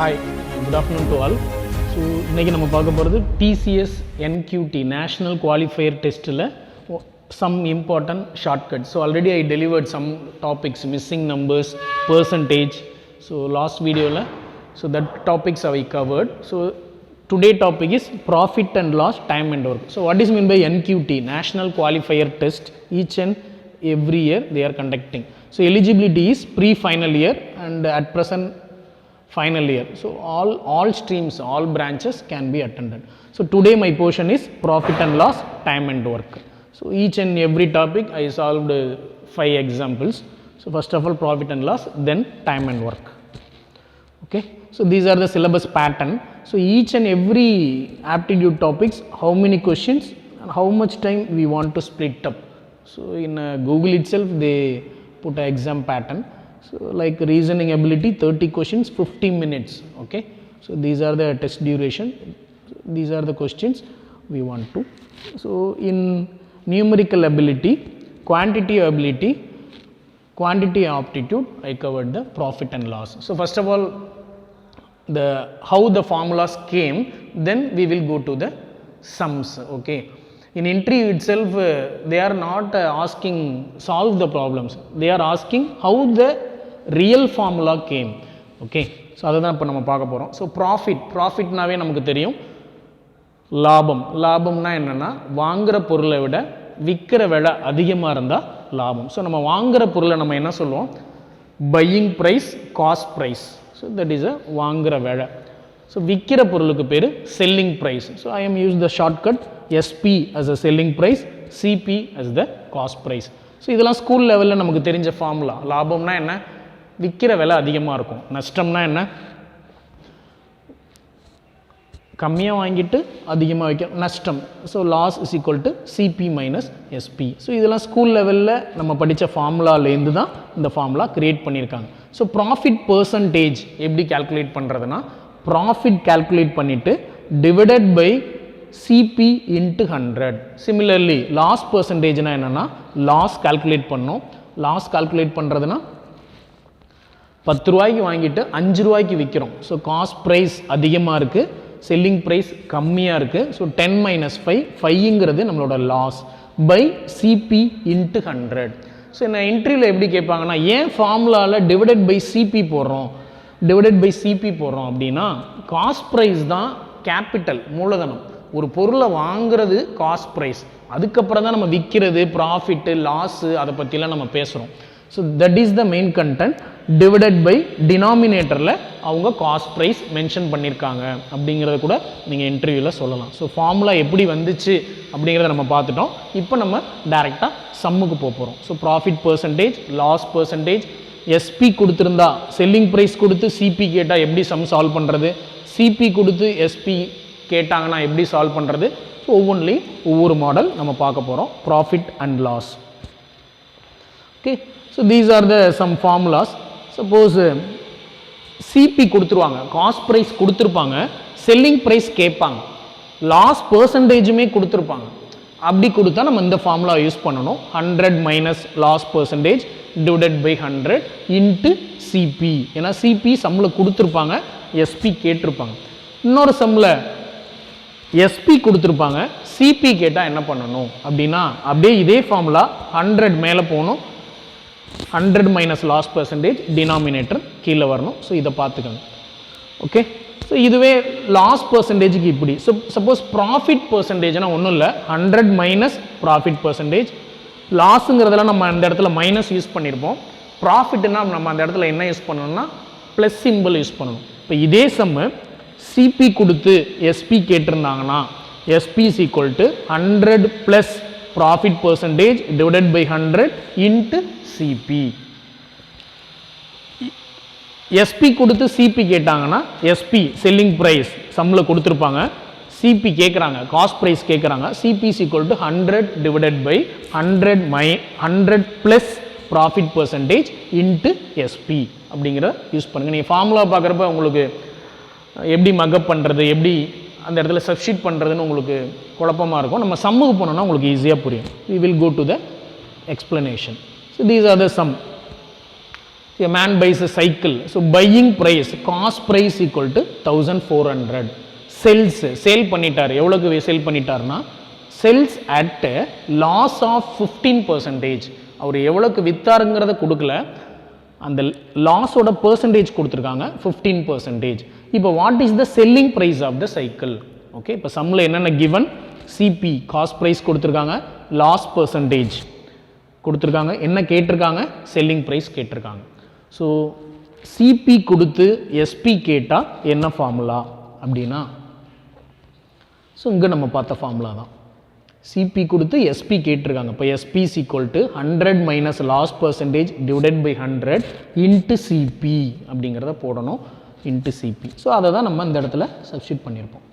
Hi, good afternoon to all. So, இன்னைக்கு நம்ம பார்க்க போகிறது TCS NQT National Qualifier Testல some important shortcuts. So, already I delivered some topics, missing numbers, percentage. So, last video la, so that topics I covered. So, today topic is profit and loss, time and work. So, what is meant by NQT National Qualifier Test? Each and every year they are conducting. So, eligibility is pre-final year and at present final year. So, all streams, all branches can be attended. So, today my portion is profit and loss, time and work. So, each and every topic I solved 5 examples. So, first of all profit and loss, then time and work. Okay. So, these are the syllabus pattern. So, each and every aptitude topics, how many questions and how much time we want to split up. So, in Google itself they put an exam pattern. So, like reasoning ability 30 questions 15 minutes. Okay. So, these are the test duration, these are the questions we want to. So, in numerical ability, quantity ability, quantity aptitude I covered the profit and loss. So, first of all how the formulas came, then we will go to the sums. Okay. In interview itself they are not asking solve the problems, they are asking how the real formula came. Okay. So, அதுதான் இப்போ நம்ம பார்க்க போகிறோம். So ப்ராஃபிட்னாவே நமக்கு தெரியும் லாபம்னா என்னென்னா வாங்குகிற பொருளை விட விற்கிற விலை அதிகமாக இருந்தால் லாபம். ஸோ நம்ம வாங்குகிற பொருளை நம்ம என்ன சொல்லுவோம், buying price, cost price. So that is a வாங்குகிற விலை. ஸோ விற்கிற பொருளுக்கு பேர் selling price. So I am use the shortcut SP as a selling price, CP as the cost price. So இதெல்லாம் ஸ்கூல் லெவலில் நமக்கு தெரிஞ்ச ஃபார்முலா. லாபம்னா என்ன, விற்கிற விலை அதிகமாக இருக்கும். நஷ்டம்னா என்ன, கம்மியாக வாங்கிட்டு அதிகமாக விற்க நஷ்டம். So loss is equal to CP minus SP. So இதெல்லாம் ஸ்கூல் லெவலில் நம்ம படித்த ஃபார்முலாலேருந்து தான் இந்த ஃபார்முலா க்ரியேட் பண்ணியிருக்காங்க. ஸோ ப்ராஃபிட் பர்சன்டேஜ் எப்படி கால்குலேட் பண்ணுறதுனா, ப்ராஃபிட் கால்குலேட் பண்ணிவிட்டு divided by CP into 100. Similarly loss பர்சன்டேஜ்னா என்னென்னா, லாஸ் கால்குலேட் பண்ணோம். லாஸ் கால்குலேட் பண்ணுறதுனா 10 ரூபாய்க்கு வாங்கிட்டு 5 ரூபாய்க்கு விற்கிறோம். ஸோ காஸ்ட் ப்ரைஸ் அதிகமாக இருக்குது, செல்லிங் ப்ரைஸ் கம்மியாக இருக்குது. ஸோ 10 மைனஸ் 5, 5ங்கிறது நம்மளோட loss by CP into 100. So நான் இன்டர்வியூவில் எப்படி கேட்பாங்கன்னா, ஏன் ஃபார்முலாவில் டிவைடட் பை சிபி போடுறோம், டிவைடட் பை சிபி போடுறோம் அப்படின்னா, காஸ்ட் ப்ரைஸ் தான் கேபிட்டல், மூலதனம். ஒரு பொருளை வாங்குறது காஸ்ட் ப்ரைஸ், அதுக்கப்புறம் தான் நம்ம விற்கிறது, ப்ராஃபிட்டு, லாஸு, அதை பற்றிலாம் நம்ம பேசுகிறோம். So that is the main content. Divided by டினாமினேட்டரில் அவங்க காஸ்ட் ப்ரைஸ் மென்ஷன் பண்ணியிருக்காங்க அப்படிங்கிறத கூட நீங்கள் இன்டர்வியூவில் சொல்லலாம். ஸோ ஃபார்முலா எப்படி வந்துச்சு அப்படிங்கிறத நம்ம பார்த்துட்டோம். இப்போ நம்ம டைரெக்டாக சம்முக்கு போகிறோம். So profit percentage, loss percentage, SP கொடுத்துருந்தா செல்லிங் ப்ரைஸ் கொடுத்து சிபி கேட்டால் எப்படி சம் சால்வ் பண்ணுறது, சிபி கொடுத்து எஸ்பி கேட்டாங்கன்னா எப்படி சால்வ் பண்ணுறது. ஸோ ஒவ்வொன்றிலையும் ஒவ்வொரு மாடல் நம்ம பார்க்க போகிறோம். Profit and loss. Okay. So these are the sum formulas. Suppose CP கொடுத்துருவாங்க, காஸ்ட் ப்ரைஸ் கொடுத்துருப்பாங்க, செல்லிங் ப்ரைஸ் கேட்பாங்க, லாஸ் பர்சன்டேஜுமே கொடுத்துருப்பாங்க. அப்படி கொடுத்தா நம்ம இந்த ஃபார்முலா யூஸ் பண்ணணும். 100 minus loss percentage divided by 100 into CP. ஏன்னா சிபி சம்மில் கொடுத்துருப்பாங்க, எஸ்பி கேட்டிருப்பாங்க. இன்னொரு சம்மில் எஸ்பி கொடுத்துருப்பாங்க, சிபி கேட்டால் என்ன பண்ணணும் அப்படின்னா, அப்படியே இதே ஃபார்முலா 100 மேலே போகணும், 100 மைனஸ் லாஸ் பர்சன்டேஜ், டினாமினேட்டர் கீழே வரணும். ஸோ இதை பார்த்துக்கோங்க. ஓகே. ஸோ இதுவே லாஸ் பர்சன்டேஜுக்கு இப்படி. ஸோ சப்போஸ் ப்ராஃபிட் பர்சன்டேஜ்னா ஒன்றும் இல்லை, 100 மைனஸ் ப்ராஃபிட் பர்சன்டேஜ். லாஸுங்கிறதெல்லாம் நம்ம அந்த இடத்துல மைனஸ் யூஸ் பண்ணியிருப்போம். ப்ராஃபிட்னா நம்ம அந்த இடத்துல என்ன யூஸ் பண்ணணும்னா ப்ளஸ் சிம்பிள் யூஸ் பண்ணணும். இப்போ இதே சம்மு சிபி கொடுத்து எஸ்பி கேட்டிருந்தாங்கன்னா, SP is equal to 100 plus profit percentage divided by 100 into CP. SP கொடுத்து சிபி கேட்டாங்கன்னா, எஸ்பி செல்லிங் ப்ரைஸ் சம்மில் கொடுத்துருப்பாங்க, சிபி கேட்குறாங்க, காஸ்ட் ப்ரைஸ் கேட்குறாங்க, CP is equal to 100 divided by 100 plus profit percentage into SP அப்படிங்கிறத use பண்ணுங்கள். நீங்கள் formula பார்க்குறப்ப உங்களுக்கு எப்படி மக்கப் பண்ணுறது, எப்படி அந்த இடத்துல சப்ஸ்டிட் பண்ணுறதுன்னு உங்களுக்கு குழப்பமாக இருக்கும். நம்ம சம்முக்கு போனோம்னா உங்களுக்கு ஈஸியாக புரியும். we will go to the explanation. So these are the sum. A man buys a cycle. So buying price, cost price equal to 1400. Sells, sale பண்ணிட்டார். எவ்வளவுக்கு sale பண்ணிட்டார்னா sells at a loss of 15%. அவர் எவ்வளவுக்கு வித்தாருங்கிறத கொடுக்கல, அந்த லாஸோட percentage கொடுத்துருக்காங்க 15%. இப்போ what is the selling price of the cycle? Okay, இப்போ சம்மில் என்னென்ன கிவன்? சிபி காஸ்ட் ப்ரைஸ் கொடுத்துருக்காங்க, லாஸ் பெர்சன்டேஜ் கொடுத்துருக்காங்க, என்ன கேட்டிருக்காங்க? செல்லிங் ப்ரைஸ் கேட்டிருக்காங்க. ஸோ சிபி கொடுத்து எஸ்பி கேட்டால் என்ன ஃபார்முலா அப்படின்னா, ஸோ இங்கே நம்ம பார்த்த ஃபார்முலா தான். சிபி கொடுத்து எஸ்பி கேட்டிருக்காங்க. இப்போ SP is equal to 100 minus loss percentage divided by 100 into CP அப்படிங்கிறத போடணும், இன்ட்டு சிபி. ஸோ அதை தான் நம்ம இந்த இடத்துல சப்ஸ்டியூட் பண்ணியிருப்போம்.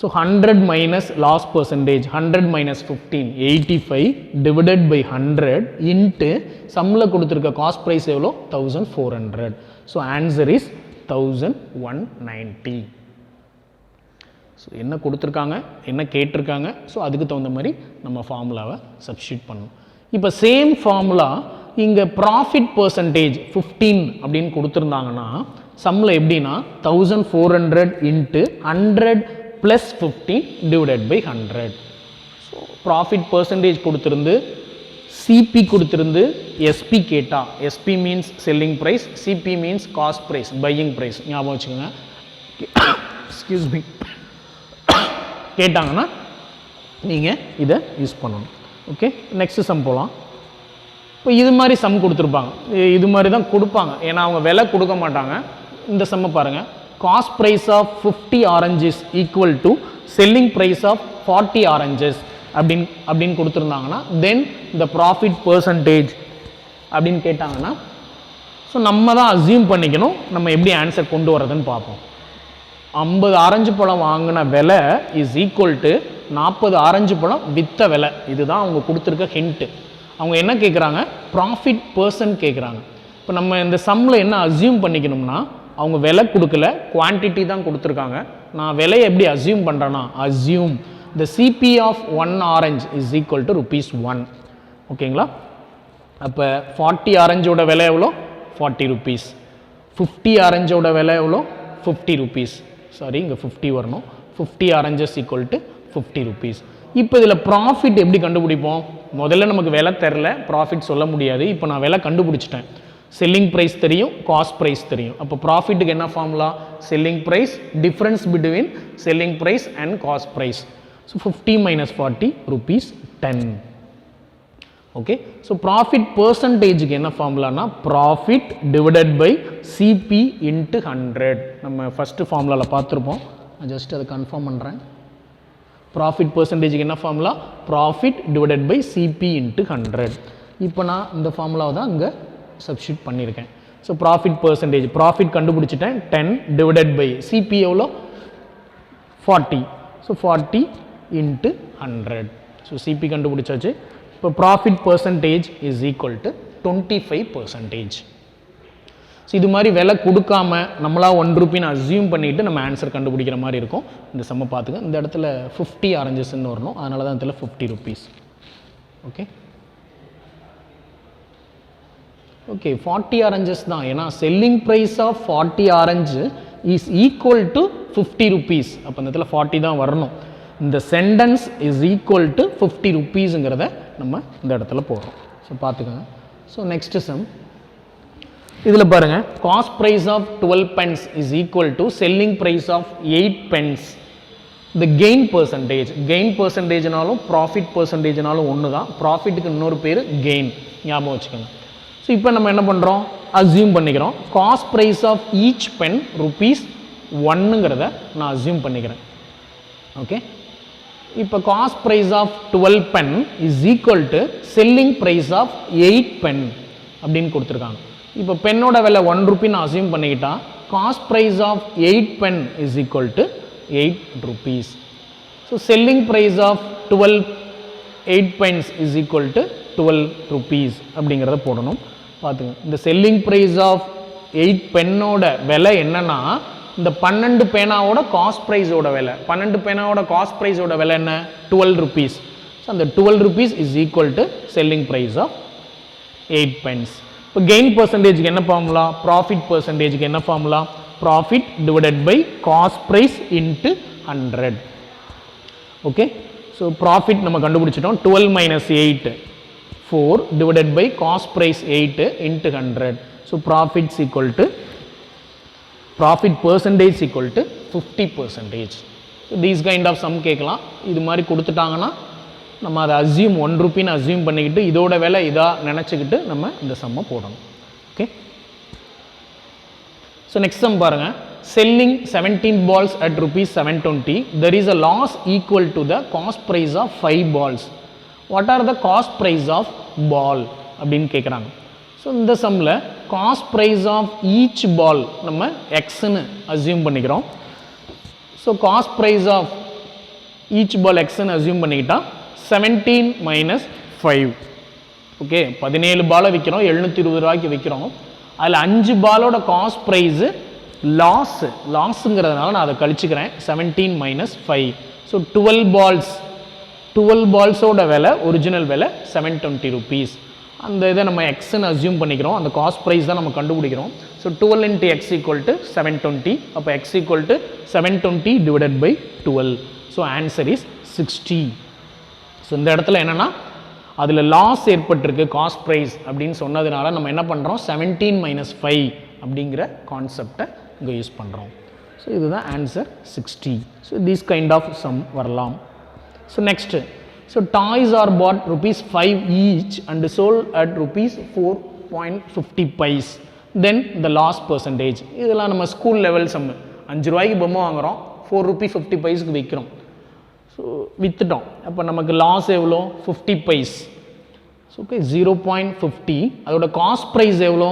So 100 minus loss percentage 100 minus 15 85 divided by 100 into சம்மில் கொடுத்துருக்க காஸ்ட் ப்ரைஸ் எவ்வளோ? 1400. So answer is 1190. ஸோ என்ன கொடுத்துருக்காங்க, என்ன கேட்டிருக்காங்க, ஸோ அதுக்கு தகுந்த மாதிரி நம்ம ஃபார்முலாவை சப்ஸ்டியூட் பண்ணணும். இப்போ சேம் ஃபார்முலா இங்கே ப்ராஃபிட் பர்சன்டேஜ் 15 அப்படின்னு கொடுத்துருந்தாங்கன்னா சம்மில் எப்படின்னா 1400 into 100 plus 15 divided by 100. So profit percentage கொடுத்துருந்து, சிபி கொடுத்துருந்து, எஸ்பி கேட்டால், SP means selling price, CP means cost price, buying price, ஞாபகம் வச்சுக்கோங்க. எக்ஸ்கியூஸ் மீ, கேட்டாங்கன்னா நீங்கள் இதை யூஸ் பண்ணணும். ஓகே, நெக்ஸ்ட் சம் போகலாம். இப்போ இது மாதிரி சம் கொடுத்துருப்பாங்க, இது மாதிரி தான் கொடுப்பாங்க, ஏன்னா அவங்க விலை கொடுக்க மாட்டாங்க. இந்த சம்மை பாருங்கள், cost price of 50 oranges equal to selling price of 40 oranges அப்படின்னு கொடுத்துருந்தாங்கன்னா தென் இந்த ப்ராஃபிட் பர்சன்டேஜ் அப்படின்னு கேட்டாங்கன்னா ஸோ நம்ம தான் அஸ்யூம் பண்ணிக்கணும் நம்ம எப்படி ஆன்சர் கொண்டு வரதுன்னு பார்ப்போம். 50 ஆரஞ்சு பழம் வாங்கின விலை இஸ் ஈக்குவல் டு 40 ஆரஞ்சு பழம் விற்ற விலை. இதுதான் அவங்க கொடுத்துருக்க ஹிண்ட்டு. அவங்க என்ன கேட்குறாங்க? ப்ராஃபிட் பர்சன்ட் கேட்குறாங்க. இப்போ நம்ம இந்த சம்மில் என்ன அஸ்யூம் பண்ணிக்கணும்னா, அவங்க விலை கொடுக்கல, குவான்டிட்டி தான் கொடுத்துருக்காங்க. நான் விலையை எப்படி அஸ்யூம் பண்ணுறேன்னா, assume the CP of 1 orange is equal to ₹1. ஓகேங்களா? அப்போ 40 ஆரஞ்சோட விலை எவ்வளோ? 40 rupees. 50 ஆரஞ்சோட விலை எவ்வளோ? 50 rupees. சாரி, இங்கே 50 வரணும். 50 ஆரஞ்சஸ் ஈக்குவல் டு 50 rupees. இப்போ இதில் ப்ராஃபிட் எப்படி கண்டுபிடிப்போம்? முதல்ல நமக்கு விலை தெரில, ப்ராஃபிட் சொல்ல முடியாது. இப்போ நான் விலை கண்டுபிடிச்சிட்டேன். செல்லிங் ப்ரைஸ் தெரியும், காஸ்ட் ப்ரைஸ் தெரியும். அப்போ ப்ராஃபிட்டுக்கு என்ன formula? Selling price difference between selling price and cost price. So 50 minus 40 ₹10. Okay, so profit பர்சன்டேஜுக்கு என்ன ஃபார்முலானா profit divided by CP into 100. நம்ம ஃபஸ்ட்டு ஃபார்முலாவில் பார்த்துருப்போம், நான் ஜஸ்ட் அதை கன்ஃபார்ம் பண்ணுறேன். ப்ராஃபிட் பர்சன்டேஜுக்கு என்ன formula? Profit divided by CP into 100. இப்போ நான் இந்த ஃபார்முலாவை தான் இங்கே சப்ஸ்டியூட் பண்ணியிருக்கேன். ஸோ ப்ராஃபிட் பர்சன்டேஜ், ப்ராஃபிட் கண்டுபிடிச்சிட்டேன், 10 டிவைடட் பை சிபி எவ்வளோ? 40. So 40 into 100. ஸோ சிபி கண்டுபிடிச்சாச்சு. இப்போ profit percentage is equal to 25%. So இது மாதிரி விலை கொடுக்காம நம்மளா ₹1 அஸ்யூம் பண்ணிவிட்டு நம்ம ஆன்சர் கண்டுபிடிக்கிற மாதிரி இருக்கும். இந்த சம்மை பார்த்துக்க, இந்த இடத்துல 50 ஆரஞ்சஸ்ன்னு வரணும், அதனால தான் இதில் ₹50. ஓகே ஓகே 40 ஆரஞ்சஸ் தான், ஏன்னா selling price of 40 orange is equal to ₹50. அப்போ இந்த இடத்துல 40 தான் வரணும். இந்த சென்டென்ஸ் இஸ் ஈக்குவல் டு ₹50ங்கிறத நம்ம இந்த இடத்துல போடுறோம். ஸோ பார்த்துக்கோங்க. ஸோ நெக்ஸ்ட் சம் இதில் பாருங்கள், cost price of 12 pence is equal to selling price of 8 pence. இந்த கெயின் பர்சன்டேஜ், கெயின் பர்சன்டேஜ்னாலும் ப்ராஃபிட் பர்சன்டேஜ்னாலும் ஒன்று தான். ப்ராஃபிட்டுக்கு இன்னொரு பேர் கெயின், ஞாபகம் வச்சுக்கோங்க. ஸோ இப்போ நம்ம என்ன பண்ணுறோம்? அஸ்யூம் பண்ணிக்கிறோம் cost price of each pen ₹1ங்கிறத நான் அஸ்யூம் பண்ணிக்கிறேன். ஓகே, இப்போ cost price of 12 pen is equal to selling price of 8 pen அப்படின்னு கொடுத்துருக்காங்க. இப்போ பென்னோட விலை ₹1 நான் அஸ்யூம் பண்ணிக்கிட்டா cost price of 8 pen is equal to ₹8. So selling price of 8 pence is equal to ₹12 அப்படிங்கிறத போடணும். பார்த்துங்க, இந்த செல்லிங் ப்ரைஸ் ஆஃப் 8 பென்னோட விலை என்னன்னா இந்த 12 பேனாவோட காஸ்ட் ப்ரைஸோட விலை. 12 பேனாவோட காஸ்ட் ப்ரைஸோட விலை என்ன? ₹12. ஸோ அந்த ₹12 is equal to selling price of 8 pence. இப்போ கெயின் பர்சன்டேஜுக்கு என்ன ஃபார்முலா, ப்ராஃபிட் பர்சன்டேஜுக்கு என்ன formula, profit divided by cost price into 100. Okay, so profit நம்ம கண்டுபிடிச்சிட்டோம். 12 minus 8 4 divided by cost price 8 into 100. So profit percentage equal to 50%. So these kind of sum கேட்கலாம். இது மாதிரி கொடுத்துட்டாங்கன்னா நம்ம அதை அசியூம் 1 ரூபின்னு அசியூம் பண்ணிக்கிட்டு இதோட விலை இதாக நினச்சிக்கிட்டு நம்ம இந்த சம்மை போடணும். ஓகே, ஸோ நெக்ஸ்ட் சம் பாருங்கள். Selling 17 balls at rupees 720, there is a loss equal to the cost price of 5 balls. What are the cost price of ball அப்படின்னு கேட்குறாங்க. ஸோ இந்த சம்மில் cost price of each ball நம்ம எக்ஸ்ன்னு assume பண்ணிக்கிறோம். So cost price of each ball எக்ஸ்ன்னு assume பண்ணிக்கிட்டா 17 minus 5. Okay, 17 பாலை விற்கிறோம், 720 ரூபாய்க்கு விற்கிறோம். அதில் 5 பாலோட காஸ்ட் ப்ரைஸு லாஸுங்கிறதுனால நான் அதை கழிச்சுக்கிறேன். 17 minus 5. ஸோ 12 பால்ஸோட விலை ஒரிஜினல் விலை 720 rupees. அந்த இதை நம்ம எக்ஸ்ன்னு அசியூம் பண்ணிக்கிறோம். அந்த காஸ்ட் ப்ரைஸ் தான் நம்ம கண்டுபிடிக்கிறோம். So 12 into x equal to 720. அப்போ x equal to 720 divided by 12. So answer is 60. So இந்த இடத்துல என்னென்னா அதில் லாஸ் ஏற்பட்டிருக்கு காஸ்ட் ப்ரைஸ் அப்படின்னு சொன்னதுனால நம்ம என்ன பண்ணுறோம், 17 minus 5 அப்படிங்கிற கான்செப்டை இங்கே யூஸ் பண்ணுறோம். ஸோ இதுதான் answer 60. So these kind of sum வரலாம். So next, so toys are bought rupees 5 each and sold at rupees 4.50. Then the loss percentage. இதெல்லாம் நம்ம ஸ்கூல் லெவல் சம். 5 ரூபாய்க்கு பொம்மை வாங்குகிறோம், 4 rupees 50 விற்கிறோம். ஸோ விற்றுட்டோம், அப்போ நமக்கு லாஸ் எவ்வளோ, 50 பைஸ். So okay, 0.50. அதோட காஸ்ட் ப்ரைஸ் எவ்வளோ,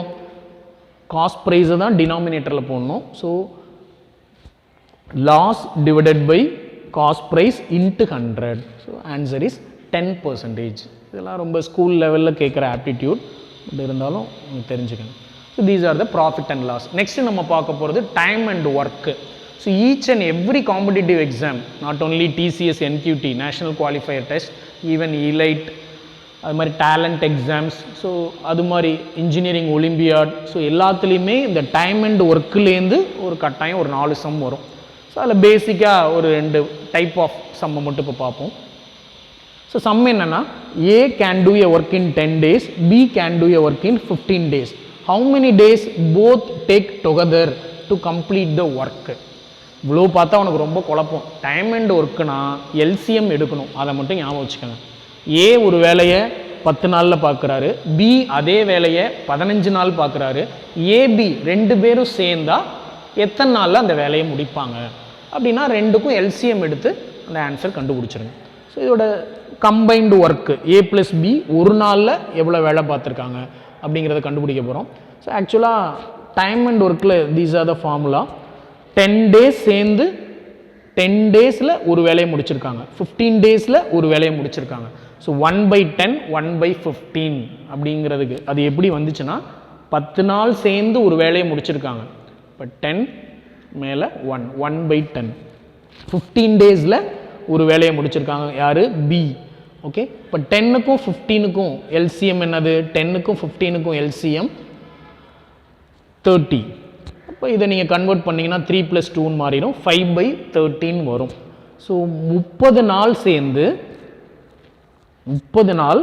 காஸ்ட் ப்ரைஸை தான் டினாமினேட்டரில் போடணும். So loss divided by cost price into 100. So answer is 10%. இதெல்லாம் ரொம்ப ஸ்கூல் லெவலில் கேட்குற ஆப்டிடியூட், பட் இருந்தாலும் தெரிஞ்சுக்கணும். So these are the profit and loss. Next நம்ம பார்க்க போகிறது time and work. So each and every competitive exam, not only TCS, NQT, national qualifier test, even elite, அது மாதிரி டேலண்ட் எக்ஸாம்ஸ், ஸோ அது மாதிரி engineering olympiad, so எல்லாத்துலேயுமே இந்த time and ஒர்க்குலேருந்து ஒரு கட்டாயம் ஒரு 4 சம் வரும். ஸோ அதில் பேசிக்காக ஒரு 2 டைப் ஆஃப் சம்மை மட்டும் இப்போ பார்ப்போம். ஸோ சம் என்னென்னா, A can do a work in 10 days, B can do a work in 15 days. How many days both take together to complete the work. இவ்வளோ பார்த்தா அவனுக்கு ரொம்ப குழப்பம். டைம் அண்ட் ஒர்க்குனா எல்சிஎம் எடுக்கணும், அதை மட்டும் ஞாபகம் வச்சுக்கோங்க. ஏ ஒரு வேலையை 10 நாளில் பார்க்குறாரு, பி அதே வேலையை 15 நாள் பார்க்குறாரு. ஏபி 2 பேரும் சேர்ந்தா எத்தனை நாளில் அந்த வேலையை முடிப்பாங்க அப்படின்னா 2க்கும் எல்சிஎம் எடுத்து அந்த ஆன்சர் கண்டுபிடிச்சிருங்க. ஸோ இதோட combined work A plus B ஒரு நாளில் எவ்வளோ வேலை பார்த்துருக்காங்க அப்படிங்கிறத கண்டுபிடிக்க போகிறோம். ஸோ ஆக்சுவலாக டைம் அண்ட் ஒர்க்கில் these are the formula. 10 days சேர்ந்து 10 daysல ஒரு வேலையை முடிச்சிருக்காங்க, 15 daysல ஒரு வேலையை முடிச்சிருக்காங்க. ஸோ 1/10 1/15 அப்படிங்கிறதுக்கு அது எப்படி வந்துச்சுன்னா 10 நாள் சேர்ந்து ஒரு வேலையை முடிச்சிருக்காங்க. இப்போ 10 மேலே 1/10. 15 daysல ஒரு வேலையை முடிச்சிருக்காங்க யார், பி. ஓகே, இப்போ 10க்கும் 15க்கும் எல்சிஎம் என்னது, 10க்கும் 15க்கும் எல்சிஎம் 30. இப்போ இதை நீங்கள் கன்வெர்ட் பண்ணிங்கன்னா 3 + 2 மாறிடும், 5/13 வரும். ஸோ 30 நாள் சேர்ந்து 30 நாள்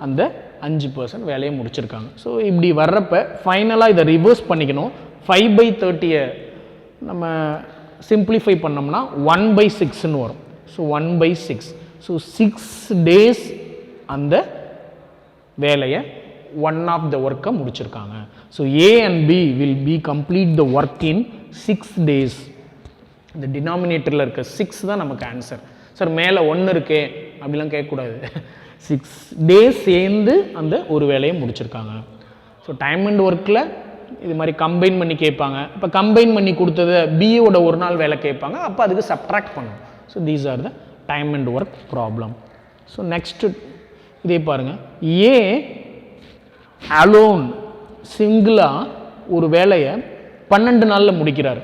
அந்த 5% வேலையை முடிச்சிருக்காங்க. ஸோ இப்படி வர்றப்ப ஃபைனலாக இதை ரிவர்ஸ் பண்ணிக்கணும். 5/30 நம்ம சிம்பிளிஃபை பண்ணோம்னா 1/6ன்னு வரும். ஸோ 1/6. ஸோ 6 days அந்த வேலையை ஒன் ஆஃப் த ஒர்க்கை முடிச்சிருக்காங்க. So A and B will be complete the work in 6 days. இந்த டினாமினேட்டரில் இருக்க 6 தான் நமக்கு ஆன்சர். சார் மேலே 1 இருக்கே அப்படிலாம் கேட்கக்கூடாது. 6 days சேர்ந்து அந்த ஒரு வேலையை முடிச்சிருக்காங்க. ஸோ டைம் அண்ட் ஒர்க்கில் இது மாதிரி கம்பைன் பண்ணி கேட்பாங்க. இப்போ கம்பைன் பண்ணி கொடுத்ததை பியோட ஒரு நாள் வேலை கேட்பாங்க, அப்போ அதுக்கு சப்ட்ராக்ட் பண்ணணும். So these are the time and work problem. So next இதே பாருங்கள். ஏ அலோன் சிங்கிளாக ஒரு வேலையை 12 நாளில் முடிக்கிறார்.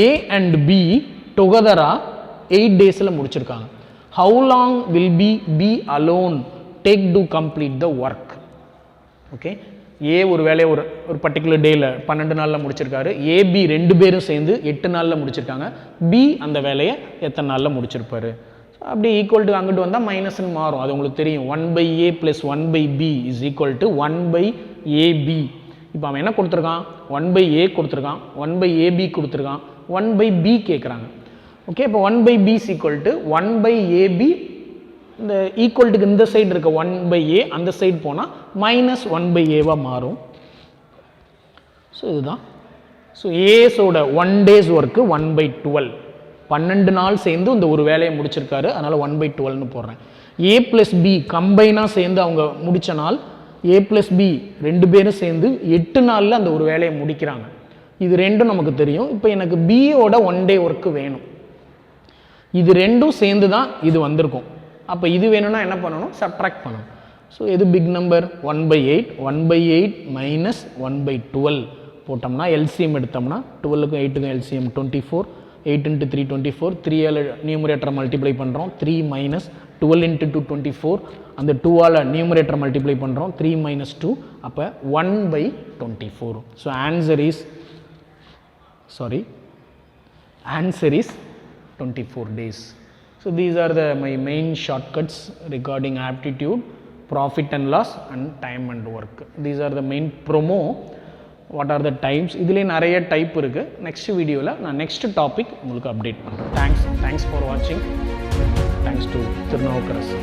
ஏ அண்ட் பி டுகெதராக 8 daysல முடிச்சிருக்காங்க. How long will B alone take to complete the work? Okay, A ஒரு வேலையை ஒரு பர்டிகுலர் டேயில் 12 நாளில் முடிச்சிருக்காரு, ஏபி 2 பேரும் சேர்ந்து 8 நாளில் முடிச்சிருக்காங்க, பி அந்த வேலையை எத்தனை நாளில் முடிச்சிருப்பாரு. அப்படி ஈக்குவல் டு அங்கிட்டு வந்தால் மைனஸ்ன்னு மாறும், அது உங்களுக்கு தெரியும். 1/a + 1/b is equal to 1/ab. இப்போ அவன் என்ன கொடுத்துருக்கான், 1/a கொடுத்துருக்கான், 1/ab கொடுத்துருக்கான், 1/b கேட்குறாங்க. ஓகே, இப்போ 1/b is equal to 1/ab, இந்த ஈக்குவல்ட்டுக்கு இந்த சைடு இருக்க 1/a அந்த சைடு போனால் -1/a மாறும். ஸோ இதுதான். ஸோ ஏஸோட 1 days ஒர்க்கு 1/12, 12 நாள் சேர்ந்து இந்த ஒரு வேலையை முடிச்சிருக்காரு, அதனால் 1/12ன்னு போடுறேன். a + b கம்பைனாக சேர்ந்து அவங்க முடித்த நாள், a + b 2 பேரும் சேர்ந்து 8 நாளில் அந்த ஒரு வேலையை முடிக்கிறாங்க. இது ரெண்டும் நமக்கு தெரியும். இப்போ எனக்கு பியோட 1 day ஒர்க்கு வேணும். இது ரெண்டும் சேர்ந்து தான் இது வந்திருக்கும். அப்போ இது வேணும்னா என்ன பண்ணணும், சப்ட்ராக்ட் பண்ணணும். ஸோ எது பிக் நம்பர், 1/8, 1/8 மைனஸ் 1/12 போட்டோம்னா எல்சிஎம் எடுத்தோம்னா 12க்கும் 8க்கும் எல்சிஎம் 24, 8 × 3 24, 3ஆல் நியூமரேட்டரை மல்டிப்ளை பண்ணுறோம், 3 மைனஸ் 12 × 2 24, அந்த 2ஆல் நியூமரேட்டரை மல்டிப்ளை பண்ணுறோம், 3 மைனஸ் 2, அப்போ 1/24. So answer is 24 days. So these are my main shortcuts regarding aptitude, profit and loss and time and work. These are the main promo. What are the types? இதிலே நிறைய type இருக்குது. Next வீடியோவில் நான் next topic உங்களுக்கு update பண்ணுறேன். Thanks for வாட்சிங். Thanks to Thirunavukkarasu.